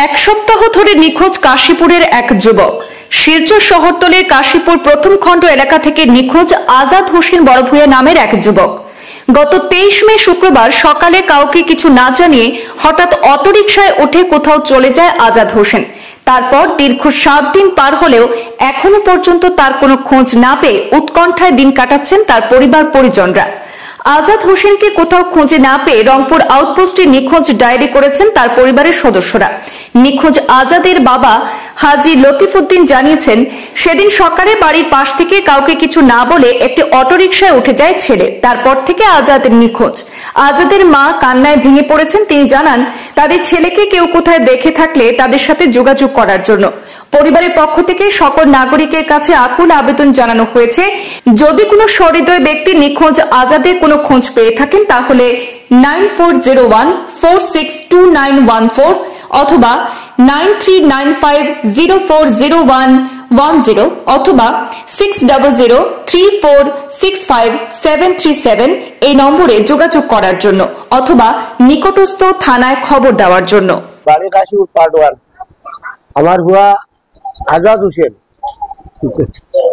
এক সপ্তাহ ধরে নিখোঁজ কাশীপুরের এক যুবক। শিলচর শহরতলির কাশীপুর প্রথম খণ্ড এলাকা থেকে নিখোঁজ আজাদ হোসেন বড়ভূয়া নামের এক যুবক। গত 23 মে শুক্রবার সকালে কাউকে কিছু না জানিয়ে হঠাৎ অটোরিকশায় উঠে কোথাও চলে যায় আজাদ হোসেন। তারপর দীর্ঘ 7 দিন পার হলেও এখনো পর্যন্ত তার কোনো খোঁজ না পেয়ে উৎকণ্ঠায় দিন কাটাচ্ছেন তার পরিবার পরিজনরা। আজাদ হোসেনকে কোথাও খুঁজে না পেয়ে রংপুর আউটপোস্টে নিখোঁজ ডায়েরি করেছেন তার পরিবারের সদস্যরা। নিখোঁজ আজাদের বাবা হাজী লতিফউদ্দিন জানিয়েছেন, সেদিন সকালে বাড়ির পাশ থেকে কাউকে কিছু না বলে একটি অটোরিকশায় উঠে যায় ছেলে। তারপর থেকে আজাদ নিখোঁজ। আজাদের মা কান্নায় ভেঙে পড়েছেন। তিনি জানান, তাদের ছেলেকে কেউ কোথায় দেখে থাকলে তাদের সাথে যোগাযোগ করার জন্য পরিবারের পক্ষ থেকে সকল নাগরিকের কাছে আকুল আবেদন জানানো হয়েছে। যদি কোনো সহৃদয় ব্যক্তি নিখোঁজ আজাদের কোনো খোঁজ পেয়ে থাকেন তাহলে 9401462914 অথবা 9395040110 অথবা 6003465737 এই নম্বরে যোগাযোগ করার জন্য অথবা নিকটস্থ থানায় খবর দেওয়ার জন্য। বাড়ি কাশীপুর পার্ট 1। আমার হুয়া আজাদ হোসেন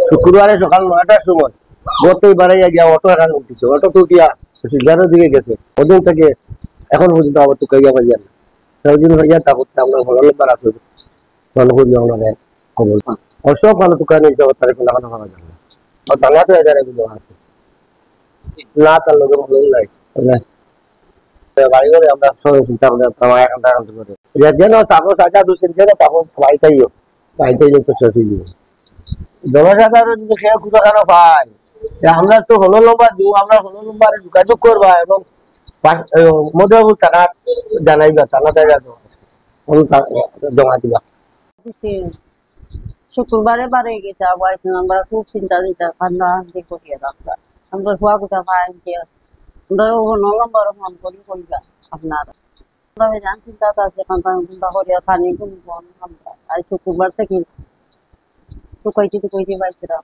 শুক্রবারে সকাল 9টার সময় গতই বাড়াইয়া গিয়া অটো এখানে উঠেছে। অটো তো উঠিয়া সিলজারের দিকে গেছে। ওদিন থেকে এখন পর্যন্ত আবার তো কাইয়া পাইয়া না। সেদিন হইয়া তা করতে আপনার ভালো লেবার আছে আমাদের খবর অসব ভালো দোকানে যাওয়ার তারিখ লাগানো ভাবা যাবে না। দাঙ্গা তো এগারে বুঝে আছে না, তার লোকের ভালো নাই বাড়ি করে আমরা সবাই চিন্তা করে একান্ত করে যেন তাপস আজাদ হোসেন যেন তাপস পাইতাইও তো শেষ হয়ে যাবে। জনসাধারণ যদি খেয়ে খুঁজো কেন পায়, আমরা তো হলো নম্বর দিব, আমরা হলো নম্বরে যোগাযোগ করবা এবং মধ্যবুল থানা জানাইবা, থানা জমা দিবা। শুক্রবারে বারে গেছে আমরা খুব চিন্তা দিতা কান্না করিয়া রাখা আমরা হওয়া কোথা ভাই আমরা নম্বর ফোন করি করিবা আপনারা জান চিন্তা আছে চিন্তা করিয়া থানি কোন আর শুক্রবার থেকে তো কইতে পাইছিলাম।